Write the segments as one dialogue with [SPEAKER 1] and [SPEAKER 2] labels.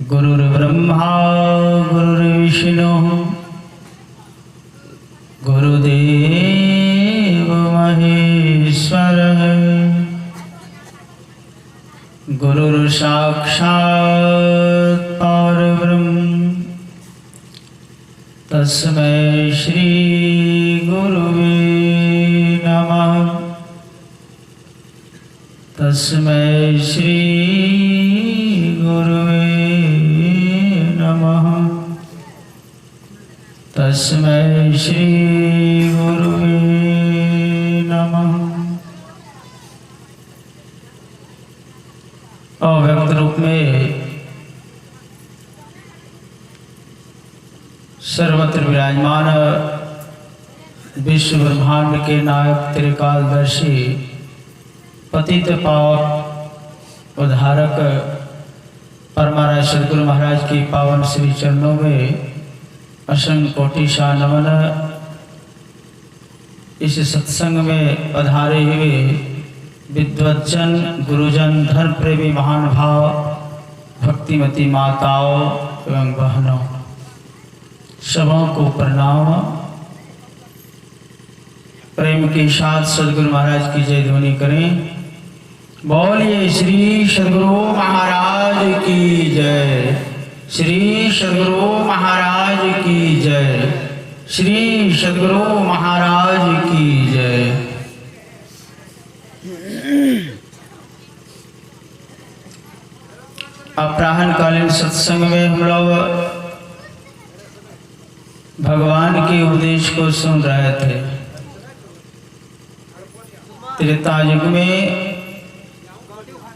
[SPEAKER 1] गुरुर्ब्रह्मा गुरुर्विष्णुः गुरुदेव महेश्वरः गुरुर्साक्षात् परब्रह्म तस्मै श्री गुरुवे नमः। तस्मै श्री गुरुवे नमः। तस्मै श्री गुरुवे नमः। अव्यक्त रूप में सर्वत्र विराजमान विश्व ब्रह्मांड के नायक त्रिकालदर्शी पतित पावन उद्धारक परमाराज सद्गुरु महाराज की पावन श्री चरणों में असंख्य कोटि सा नमन। इस सत्संग में पधारे हुए विद्वज्जन गुरुजन धर्म प्रेमी महान भाव भक्तिमती माताओं एवं बहनों सबों को प्रणाम। प्रेम के साथ सद्गुरु महाराज की जय ध्वनि करें। बोलिए श्री सद्गुरु महाराज की जय। श्री सद्गुरु महाराज की जय। श्री सद्गुरु महाराज की जय। अपराह्न कालीन सत्संग में हम लोग भगवान के उपदेश को सुन रहे थे। त्रेता युग में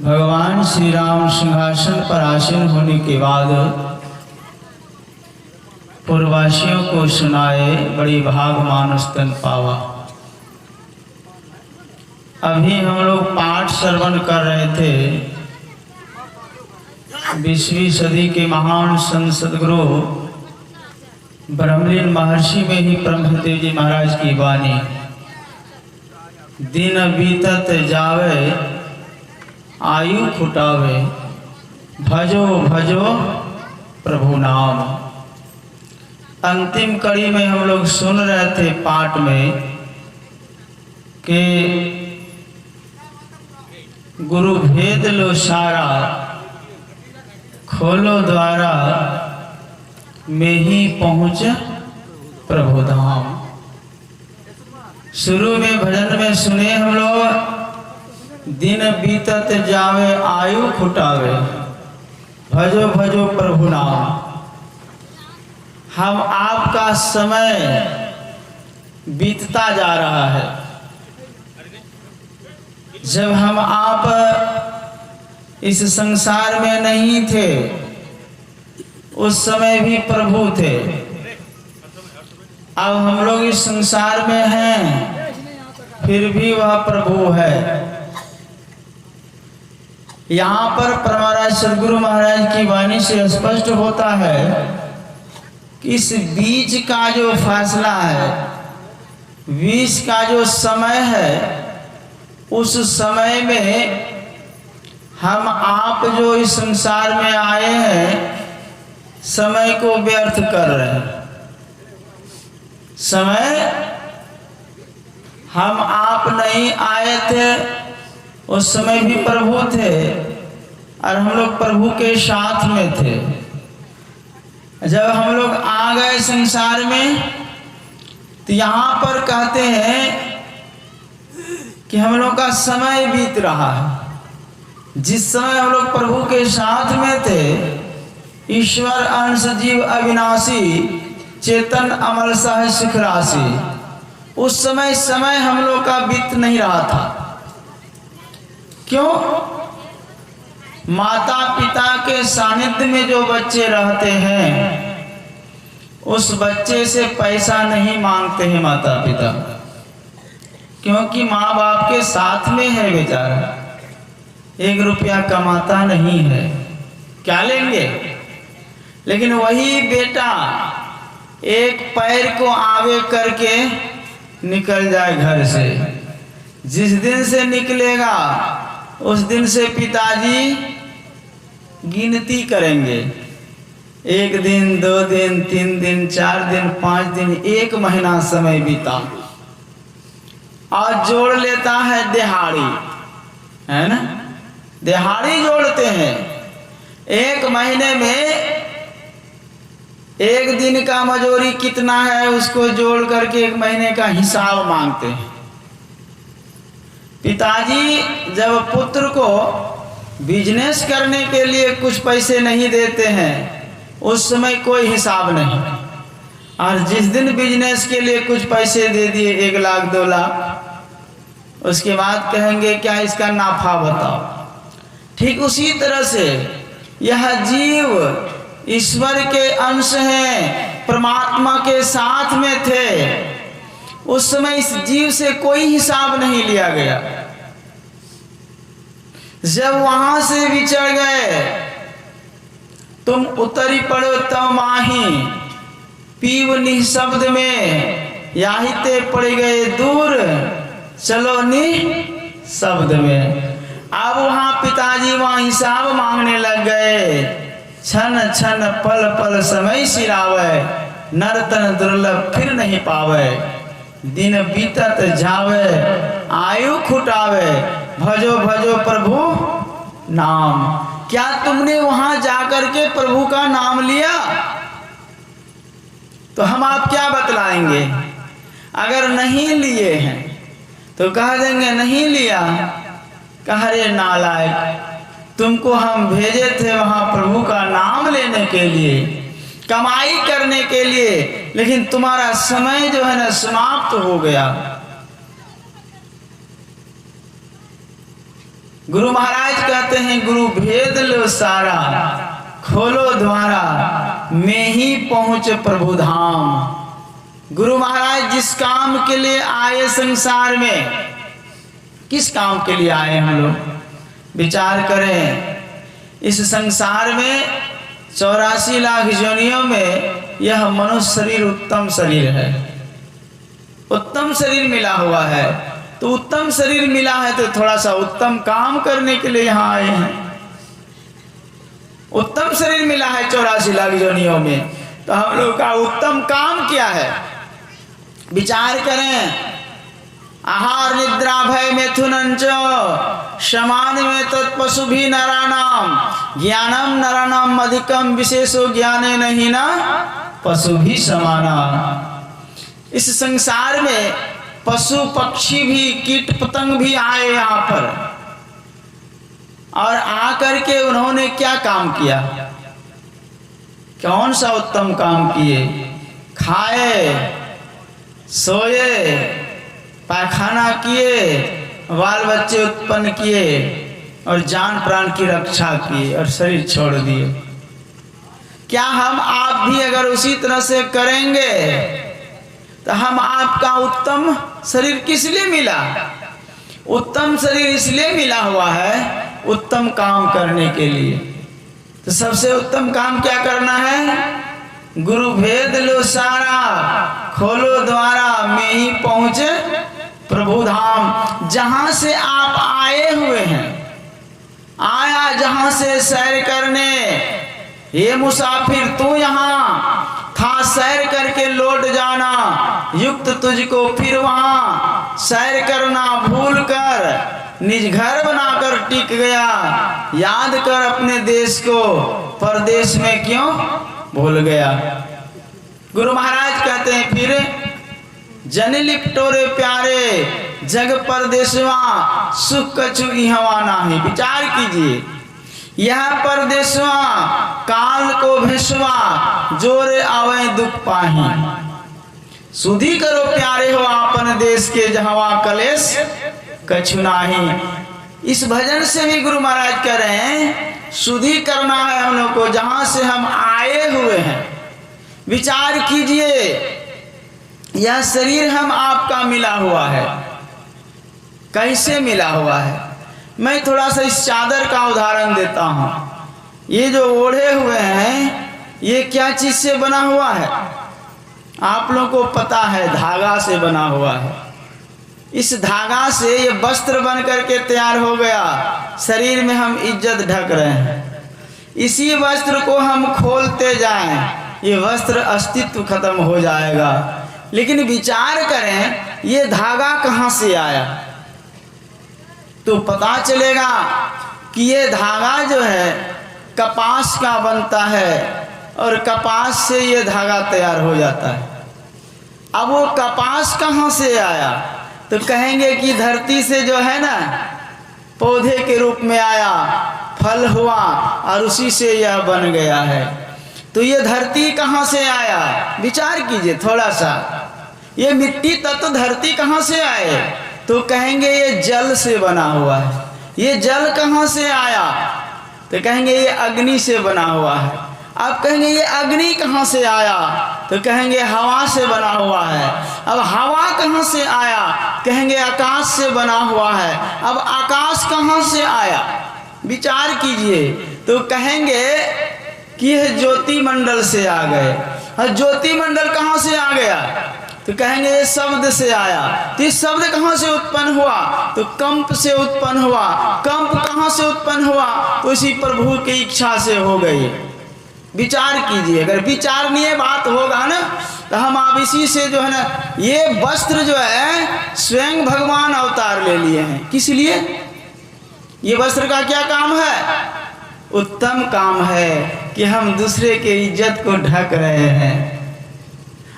[SPEAKER 1] भगवान श्री राम सिंहासन पर आसीन होने के बाद पूर्ववासियों को सुनाए बड़ी भाग मानस तन पावा। अभी हम लोग पाठ श्रवण कर रहे थे 20वीं सदी के महान संत सद्गुरु ब्रह्मलीन महर्षि में ही ब्रह्मदेव जी महाराज की वाणी। दिन बीतत जावे आयु फुटावे भजो भजो प्रभु नाम। अंतिम कड़ी में हम लोग सुन रहे थे पाठ में कि गुरु भेद लो सारा खोलो द्वारा में ही पहुंच प्रभु धाम। शुरू में भजन में सुने हम लोग दिन बीतत जावे आयु फुटावे भजो भजो प्रभु नाम। हम आपका समय बीतता जा रहा है। जब हम आप इस संसार में नहीं थे उस समय भी प्रभु थे। अब हम लोग इस संसार में हैं फिर भी वह प्रभु है। यहाँ पर परमाराज सद्गुरु महाराज की वाणी से स्पष्ट होता है कि इस बीच का जो फासला है, बीच का जो समय है, उस समय में हम आप जो इस संसार में आए हैं समय को व्यर्थ कर रहे हैं। समय हम आप नहीं आए थे उस समय भी प्रभु थे और हम लोग प्रभु के साथ में थे। जब हम लोग आ गए संसार में तो यहाँ पर कहते हैं कि हम लोग का समय बीत रहा है। जिस समय हम लोग प्रभु के साथ में थे ईश्वर अंश जीव अविनाशी चेतन अमल सह सुख राशि, उस समय हम लोग का बीत नहीं रहा था। क्यों? माता पिता के सानिध्य में जो बच्चे रहते हैं उस बच्चे से पैसा नहीं मांगते हैं माता पिता, क्योंकि माँ बाप के साथ में है बेचारा, 1 रुपया कमाता नहीं है, क्या लेंगे। लेकिन वही बेटा एक पैर को आगे करके निकल जाए घर से। जिस दिन से निकलेगा उस दिन से पिताजी गिनती करेंगे, 1 दिन, 2 दिन, 3 दिन, 4 दिन, 5 दिन, 1 महीना समय बीता और जोड़ लेता है दिहाड़ी, है ना, दिहाड़ी जोड़ते हैं। 1 महीने में 1 दिन का मजूरी कितना है उसको जोड़ करके 1 महीने का हिसाब मांगते हैं। पिताजी जब पुत्र को बिजनेस करने के लिए कुछ पैसे नहीं देते हैं उस समय कोई हिसाब नहीं, और जिस दिन बिजनेस के लिए कुछ पैसे दे दिए 1 लाख 2 लाख, उसके बाद कहेंगे क्या इसका नाफा बताओ। ठीक उसी तरह से यह जीव ईश्वर के अंश हैं, परमात्मा के साथ में थे, उस समय इस जीव से कोई हिसाब नहीं लिया गया। जब वहां से विचर गए, तुम उतरी पड़ो तब माही, पीव निशब्द में, याहिते पड़ गए दूर, चलो निशब्द में। अब वहां पिताजी वहां हिसाब मांगने लग गए। क्षण क्षण पल पल समय सिरावे, नर्तन दुर्लभ फिर नहीं पावे, दिन बीतत जावे आयु खुटावे, भजो भजो प्रभु नाम। क्या तुमने वहां जाकर के प्रभु का नाम लिया? तो हम आप क्या बतलाएंगे? अगर नहीं लिए हैं तो कह देंगे नहीं लिया, कह रे नालायक, तुमको हम भेजे थे वहां प्रभु का नाम लेने के लिए, कमाई करने के लिए, लेकिन तुम्हारा समय जो है ना समाप्त हो गया। गुरु महाराज कहते हैं गुरु भेद लो सारा, खोलो द्वारा, मैं ही पहुंच प्रभु धाम। गुरु महाराज जिस काम के लिए आए संसार में, किस काम के लिए आए हम लोग विचार करें। इस संसार में 84 लाख योनियों में यह मनुष्य शरीर उत्तम शरीर है, उत्तम शरीर मिला हुआ है। तो उत्तम शरीर मिला है तो थोड़ा सा उत्तम काम करने के लिए यहाँ आए हैं। उत्तम शरीर मिला है 84 लाख योनियों में, तो हम लोग का उत्तम काम क्या है? विचार करें। आहार निद्रा भय मिथुनंच समान में तत्पशु भी नराणाम, ज्ञानम नराणाम अधिकम विशेषो ज्ञाने नहीं ना पशु भी समाना। इस संसार में पशु पक्षी भी, कीट पतंग भी आए यहाँ पर, और आकर के उन्होंने क्या काम किया? कौन सा उत्तम काम किए? खाए, सोए, पायखाना किए, बाल बच्चे उत्पन्न किए और जान प्राण की रक्षा किए और शरीर छोड़ दिए। क्या हम आप भी अगर उसी तरह से करेंगे तो हम आपका उत्तम शरीर किस लिए मिला? उत्तम शरीर इसलिए मिला हुआ है उत्तम काम करने के लिए। तो सबसे उत्तम काम क्या करना है? गुरु भेद लो सारा, खोलो द्वारा, मैं ही पहुंचे प्रभु धाम। जहां से आप आए हुए हैं, आया जहां से सैर करने, ये मुसाफिर तू यहाँ था सैर करके लौट जाना, युक्त तुझको फिर वहां सैर करना भूल कर निज घर बनाकर टिक गया। याद कर अपने देश को, परदेश में क्यों भूल गया। गुरु महाराज कहते हैं फिर जन लिपटोरे प्यारे, जग परदेशवा सुख कछु इहवा नाही। विचार कीजिए, यह परदेशवा काल को भेसवा, जोरे आवे दुख पाही। सुधी करो प्यारे हो आपन देश के, जहवा कलेश कछु नाही। इस भजन से भी गुरु महाराज कह रहे हैं सुधी करना है हम लोग को, जहां से हम आए हुए हैं। विचार कीजिए, यह शरीर हम आपका मिला हुआ है, कैसे मिला हुआ है? मैं थोड़ा सा इस चादर का उदाहरण देता हूं। ये जो ओढ़े हुए हैं ये क्या चीज से बना हुआ है? आप लोगों को पता है धागा से बना हुआ है। इस धागा से ये वस्त्र बन करके तैयार हो गया, शरीर में हम इज्जत ढक रहे हैं। इसी वस्त्र को हम खोलते जाएं, ये वस्त्र अस्तित्व खत्म हो जाएगा। लेकिन विचार करें ये धागा कहाँ से आया, तो पता चलेगा कि ये धागा जो है कपास का बनता है और कपास से ये धागा तैयार हो जाता है। अब वो कपास कहाँ से आया, तो कहेंगे कि धरती से जो है ना पौधे के रूप में आया, फल हुआ और उसी से यह बन गया है। तो ये धरती कहाँ से आया, विचार कीजिए थोड़ा सा। ये मिट्टी तत्व धरती कहाँ से आए, तो कहेंगे ये जल से बना हुआ है। ये जल कहाँ से आया, तो कहेंगे ये अग्नि से बना हुआ है। अब कहेंगे ये अग्नि कहाँ से आया, तो कहेंगे हवा से बना हुआ है। अब हवा कहाँ से आया, कहेंगे आकाश से बना हुआ है। अब आकाश कहाँ से आया, विचार कीजिए, तो कहेंगे कि यह ज्योति मंडल से आ गए। और ज्योति मंडल कहाँ से आ गया, तो कहेंगे ये शब्द से आया। तो ये शब्द कहाँ से उत्पन्न हुआ, तो कंप से उत्पन्न हुआ। कंप कहाँ से उत्पन्न हुआ, तो इसी प्रभु की इच्छा से हो गई। विचार कीजिए, अगर विचारणीय बात होगा ना, तो हम आप इसी से जो है ना, ये वस्त्र जो है स्वयं भगवान अवतार ले लिए हैं। किस लिए, ये वस्त्र का क्या काम है, उत्तम काम है कि हम दूसरे के इज्जत को ढक रहे हैं।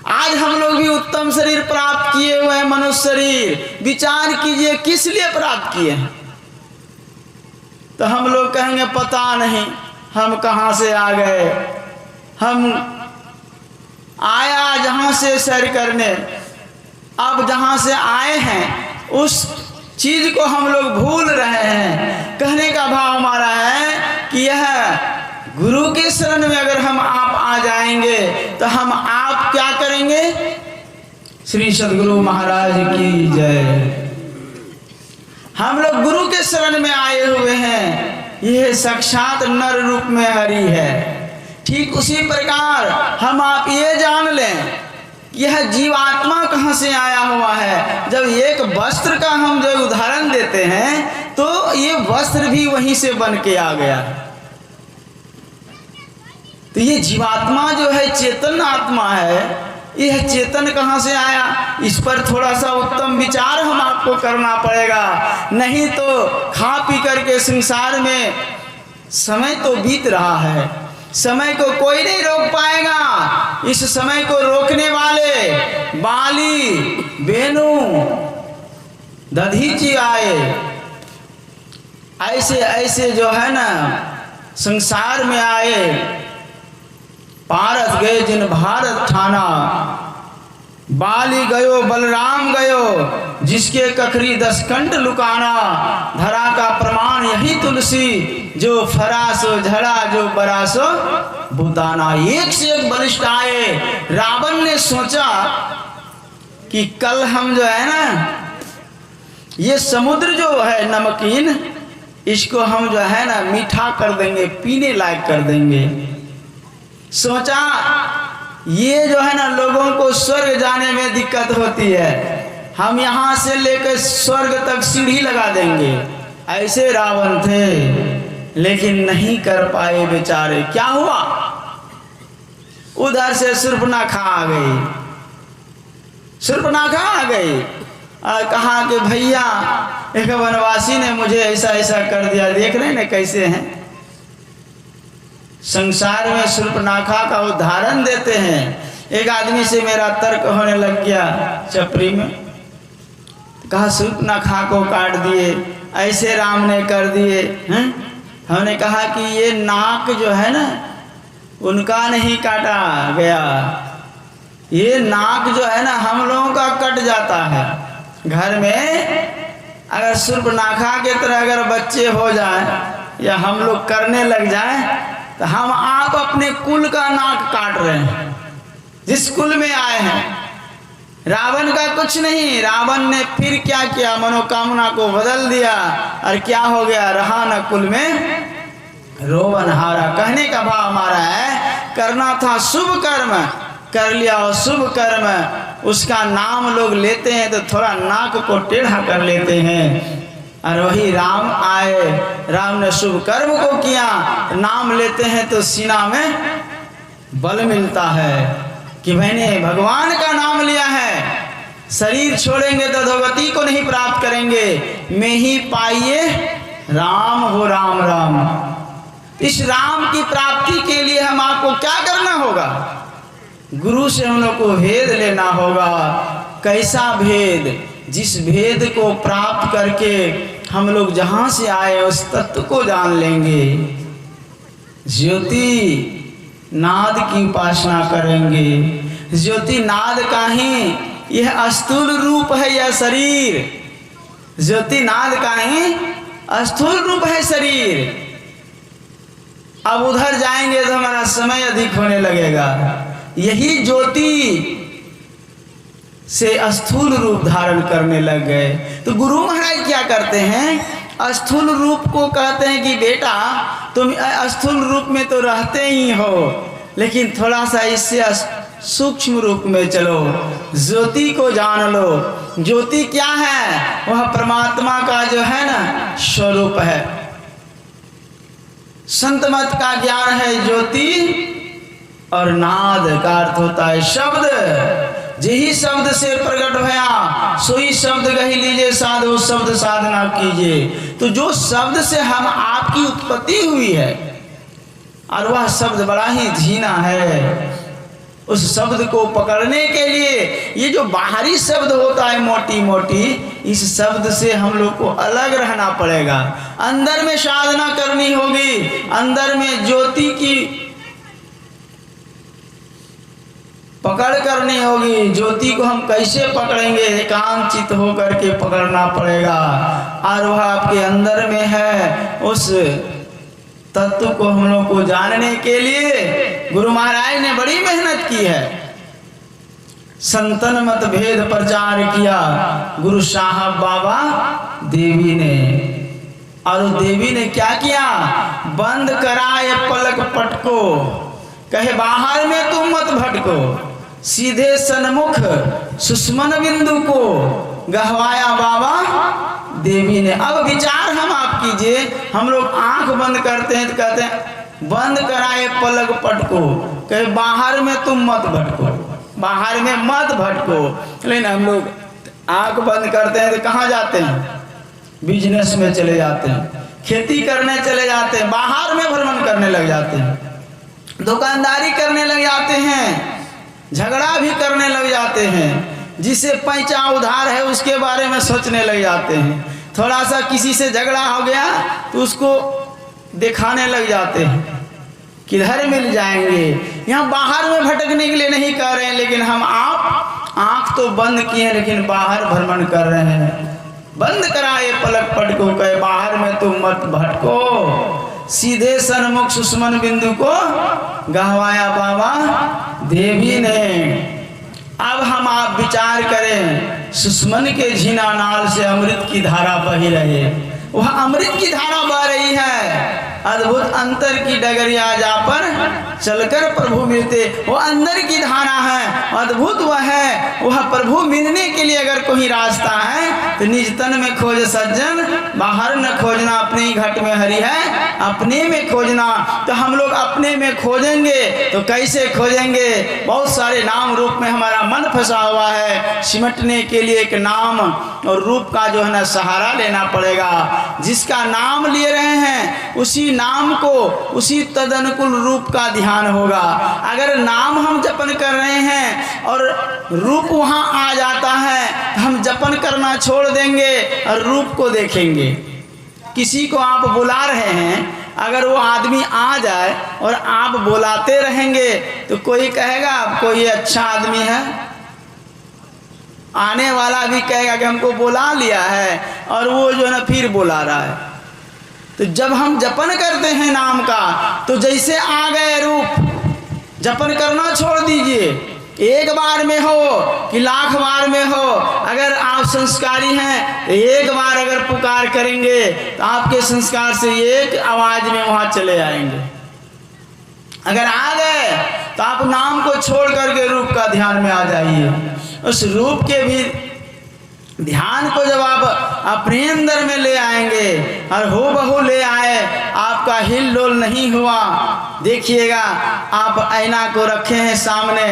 [SPEAKER 1] आज हम लोग भी उत्तम शरीर प्राप्त किए हुए हैं, मनुष्य शरीर। विचार कीजिए किस लिए प्राप्त किए हैं, तो हम लोग कहेंगे पता नहीं हम कहाँ से आ गए। हम आया जहाँ से सैर करने, अब जहाँ से आए हैं उस चीज को हम लोग भूल रहे हैं। कहने का भाव हमारा है कि यह गुरु के शरण में अगर हम आप आ जाएंगे तो हम आप क्या करेंगे। श्री सद्गुरु महाराज की जय। हम लोग गुरु के शरण में आए हुए हैं, यह साक्षात नर रूप में हरि है। ठीक उसी प्रकार हम आप ये जान लें कि यह जीवात्मा कहाँ से आया हुआ है। जब एक वस्त्र का हम जो उदाहरण देते हैं तो ये वस्त्र भी वहीं से बन के आ गया। तो ये जीवात्मा जो है चेतन आत्मा है, यह चेतन कहाँ से आया, इस पर थोड़ा सा उत्तम विचार हम आपको करना पड़ेगा। नहीं तो खा पी करके संसार में समय तो बीत रहा है, समय को कोई नहीं रोक पाएगा। इस समय को रोकने वाले बाली, बेनू, दधीची आए, ऐसे ऐसे जो है ना संसार में आए। पारस गए जिन भारत ठाना, बाली गयो बलराम गयो जिसके कखरी 10 कंठ लुकाना। धरा का प्रमाण यही तुलसी, जो फरासो झड़ा जो बरासो भूताना। एक से एक बलिष्ठ आए। रावण ने सोचा कि कल हम जो है ना ये समुद्र जो है नमकीन, इसको हम जो है ना मीठा कर देंगे, पीने लायक कर देंगे। सोचा ये जो है ना लोगों को स्वर्ग जाने में दिक्कत होती है, हम यहाँ से लेकर स्वर्ग तक सीढ़ी लगा देंगे। ऐसे रावण थे, लेकिन नहीं कर पाए बेचारे। क्या हुआ, उधर से शूर्पणखा आ गई। शूर्पणखा आ गई और कहा कि भैया एक वनवासी ने मुझे ऐसा ऐसा कर दिया, देख रहे हैं कैसे हैं। संसार में शूर्पणखा का उदाहरण देते हैं। एक आदमी से मेरा तर्क होने लग गया चपरी में, कहा शूर्पणखा को काट दिए, ऐसे राम ने कर दिए हैं। हमने कहा कि ये नाक जो है ना उनका नहीं काटा गया, ये नाक जो है ना हम लोगों का कट जाता है। घर में अगर शूर्पणखा के तरह अगर बच्चे हो जाए या हम लोग करने लग जाए तो हम आप अपने कुल का नाक काट रहे हैं, जिस कुल में आए हैं। रावण का कुछ नहीं, रावण ने फिर क्या किया, मनोकामना को बदल दिया और क्या हो गया, रहा न कुल में रोवन हारा। कहने का भाव हमारा है करना था शुभ कर्म कर लिया और शुभ कर्म उसका नाम लोग लेते हैं तो थोड़ा नाक को टेढ़ा कर लेते हैं। और वही राम आए, राम ने शुभ कर्म को किया, नाम लेते हैं तो सीना में बल मिलता है कि मैंने भगवान का नाम लिया है। शरीर छोड़ेंगे तो अधोगति को नहीं प्राप्त करेंगे। मैं ही पाइए राम हो राम राम। इस राम की प्राप्ति के लिए हम आपको क्या करना होगा? गुरु से हम लोग को भेद लेना होगा। कैसा भेद? जिस भेद को प्राप्त करके हम लोग जहाँ से आए उस तत्व को जान लेंगे। ज्योति नाद की उपासना करेंगे। ज्योति नाद का ही यह स्थूल रूप है, यह शरीर ज्योति नाद का ही स्थूल रूप है शरीर। अब उधर जाएंगे तो हमारा समय अधिक होने लगेगा। यही ज्योति से स्थूल रूप धारण करने लग गए। तो गुरु महाराज क्या करते हैं? स्थूल रूप को कहते हैं कि बेटा तुम स्थूल रूप में तो रहते ही हो, लेकिन थोड़ा सा इससे सूक्ष्म रूप में चलो, ज्योति को जान लो। ज्योति क्या है? वह परमात्मा का जो है ना स्वरूप है। संत मत का ज्ञान है ज्योति, और नाद का अर्थ होता है शब्द। यही शब्द से प्रकट भया सोई शब्द कही लीजिए साधु शब्द साधना कीजिए। तो जो शब्द से हम आपकी उत्पत्ति हुई है और वह शब्द बड़ा ही धीना है, उस शब्द को पकड़ने के लिए ये जो बाहरी शब्द होता है मोटी मोटी, इस शब्द से हम लोग को अलग रहना पड़ेगा। अंदर में साधना करनी होगी, अंदर में ज्योति की पकड़ करनी होगी। ज्योति को हम कैसे पकड़ेंगे? एकांचित होकर के पकड़ना पड़ेगा। और वह आपके अंदर में है। उस तत्व को हम लोग को जानने के लिए गुरु महाराज ने बड़ी मेहनत की है। संतन मत भेद प्रचार किया गुरु साहब बाबा देवी ने। और देवी ने क्या किया? बंद कराए पलक पटको, कहे बाहर में तुम मत भटको, सीधे सन्मुख सुषमन बिंदु को गहवाया बाबा देवी ने। अब विचार हम आप कीजिए, हम लोग आंख बंद करते हैं तो कहते हैं बंद कराए पलक पटको, कहे बाहर में तुम मत भटको, बाहर में मत भटको। लेकिन हम लोग आंख बंद करते हैं तो कहाँ जाते हैं? बिजनेस में चले जाते हैं, खेती करने चले जाते हैं, बाहर में भ्रमण करने लग जाते हैं, दुकानदारी करने लग जाते हैं, झगड़ा भी करने लग जाते हैं। जिसे पैसा उधार है उसके बारे में सोचने लग जाते हैं। थोड़ा सा किसी से झगड़ा हो गया तो उसको दिखाने लग जाते हैं किधर मिल जाएंगे। यहाँ बाहर में भटकने के लिए नहीं कह रहे हैं, लेकिन हम आप आंख तो बंद किए हैं लेकिन बाहर भ्रमण कर रहे हैं। बंद कराए पलक पटको, कहे बाहर में तुम मत भटको, सीधे सन्मुख सुषमन बिंदु को गहवाया बाबा देवी ने। अब हम आप विचार करें, सुषमन के झीना नाल से अमृत की धारा बही रहे, वह अमृत की धारा बह रही है। अद्भुत अंतर की डगरिया जा पर चलकर प्रभु मिलते, वो अंदर की धारा है, अद्भुत वह है। वह प्रभु मिलने के लिए अगर कोई रास्ता है तो निज तन में खोज सज्जन, बाहर न खोजना, अपने ही घट में हरि है, अपने में खोजना। तो हम लोग अपने में खोजेंगे तो कैसे खोजेंगे? बहुत सारे नाम रूप में हमारा मन फंसा हुआ है। सिमटने के लिए एक नाम और रूप का जो है ना सहारा लेना पड़ेगा। जिसका नाम ले रहे हैं उसी नाम को, उसी तदनुकूल रूप का ध्यान होगा। अगर नाम हम जपन कर रहे हैं और रूप वहाँ आ जाता है तो हम जपन करना छोड़ देंगे और रूप को देखेंगे। किसी को आप बुला रहे हैं, अगर वो आदमी आ जाए और आप बुलाते रहेंगे तो कोई कहेगा आपको ये अच्छा आदमी है, आने वाला भी कहेगा कि हमको बुला लिया है, और वो जो है ना फिर बुला रहा है। तो जब हम जपन करते हैं नाम का तो जैसे आ गए रूप, जपन करना छोड़ दीजिए। एक बार में हो कि लाख बार में हो, अगर आप संस्कारी हैं तो एक बार अगर पुकार करेंगे तो आपके संस्कार से एक आवाज में वहां चले आएंगे। अगर आ गए तो आप नाम को छोड़ करके रूप का ध्यान में आ जाइए। उस रूप के भी ध्यान को जब आप अपने अंदर में ले आएंगे और हो बहू ले आए, आपका हिल डोल नहीं हुआ। देखिएगा आप आईना को रखे हैं सामने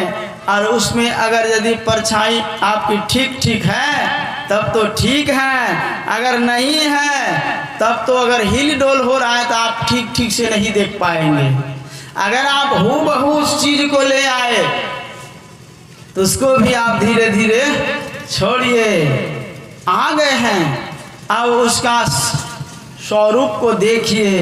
[SPEAKER 1] और उसमें अगर यदि परछाई आपकी ठीक ठीक है तब तो ठीक है, अगर नहीं है तब तो अगर हिल डोल हो रहा है तो आप ठीक ठीक से नहीं देख पाएंगे। अगर आप हो बहू उस चीज को ले आए तो उसको भी आप धीरे धीरे छोड़िए। आ गए हैं, अब उसका स्वरूप को देखिए,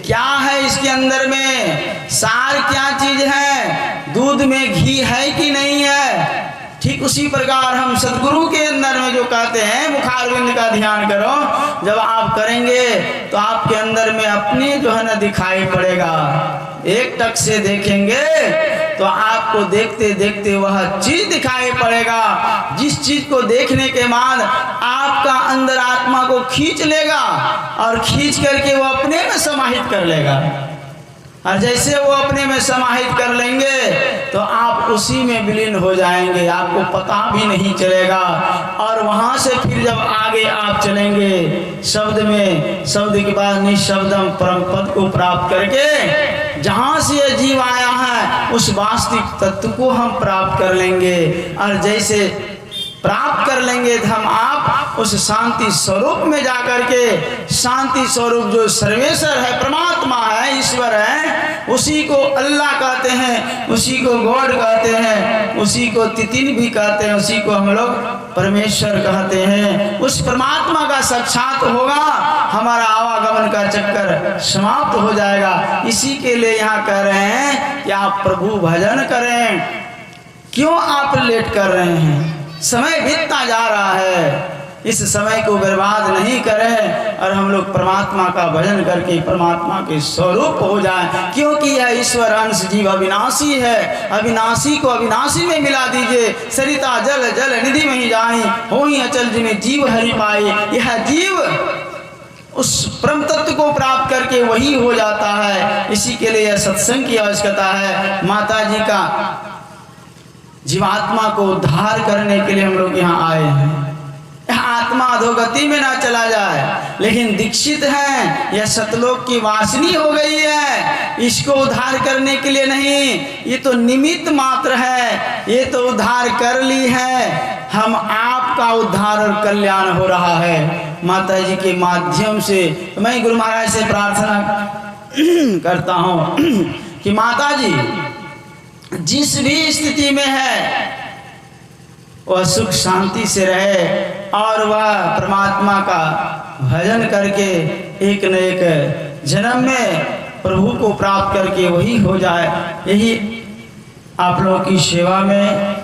[SPEAKER 1] क्या है इसके अंदर में, सार क्या चीज है, दूध में घी है कि नहीं है। ठीक उसी प्रकार हम सदगुरु के अंदर में जो कहते हैं मुखारविंद का ध्यान करो, जब आप करेंगे तो आपके अंदर में अपनी जो है ना दिखाई पड़ेगा। एक टक से देखेंगे तो आपको देखते देखते वह चीज दिखाई पड़ेगा, जिस चीज को देखने के बाद आपका अंदर आत्मा को खींच लेगा और खींच करके वो अपने में समाहित कर लेगा। और जैसे वो अपने में समाहित कर लेंगे तो आप उसी में विलीन हो जाएंगे, आपको पता भी नहीं चलेगा। और वहां से फिर जब आगे आप चलेंगे शब्द में, शब्द के बाद निशब्दम परम पद को प्राप्त करके जहां से ये जीव आया है उस वास्तविक तत्व को हम प्राप्त कर लेंगे। और जैसे प्राप्त कर लेंगे तो हम आप उस शांति स्वरूप में जाकर के, शांति स्वरूप जो सर्वेश्वर है, परमात्मा है, ईश्वर है, उसी को अल्लाह कहते हैं, उसी को गॉड कहते हैं, उसी को तितिन भी कहते हैं, उसी को हम लोग परमेश्वर कहते हैं। उस परमात्मा का साक्षात होगा, हमारा आवागमन का चक्कर समाप्त हो जाएगा। इसी के लिए यहाँ कह रहे हैं कि आप प्रभु भजन करें। क्यों आप लेट कर रहे हैं, समय बीतता जा रहा है, इस समय को बर्बाद नहीं करें और हम लोग परमात्मा का भजन करके परमात्मा के स्वरूप हो जाएं। क्योंकि यह ईश्वर अंश जीव अविनाशी है, अविनाशी को अविनाशी में मिला दीजिए। सरिता जल जल निधि में ही जाई, हो ही अचल जिन्हें जीव हरि पाए। यह जीव उस परम तत्व को प्राप्त करके वही हो जाता है। इसी के लिए यह सत्संग की आवश्यकता है। माता जी का जीवात्मा को उद्धार करने के लिए हम लोग यहाँ आए हैं। आत्मा अधोगति में ना चला जाए, लेकिन दीक्षित है, यह सतलोक की वासनी हो गई है, इसको उद्धार करने के लिए नहीं, ये तो निमित्त मात्र है, ये तो उद्धार कर ली है। हम आपका उद्धार और कल्याण हो रहा है माता जी के माध्यम से। तो मैं गुरु महाराज से प्रार्थना करता हूँ कि माता जी जिस भी स्थिति में है वह सुख शांति से रहे और वह परमात्मा का भजन करके एक न एक जन्म में प्रभु को प्राप्त करके वही हो जाए। यही आप लोगों की सेवा में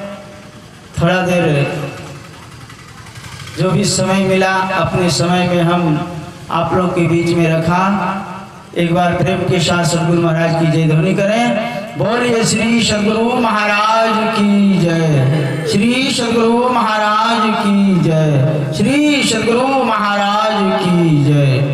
[SPEAKER 1] थोड़ा देर जो भी समय मिला अपने समय में हम आप लोगों के बीच में रखा। एक बार प्रेम के साथ सदगुरु महाराज की जय ध्वनि करें। बोलिए श्री सदगुरु महाराज की जय, श्री सदगुरु महाराज की जय, श्री सदगुरु महाराज की जय।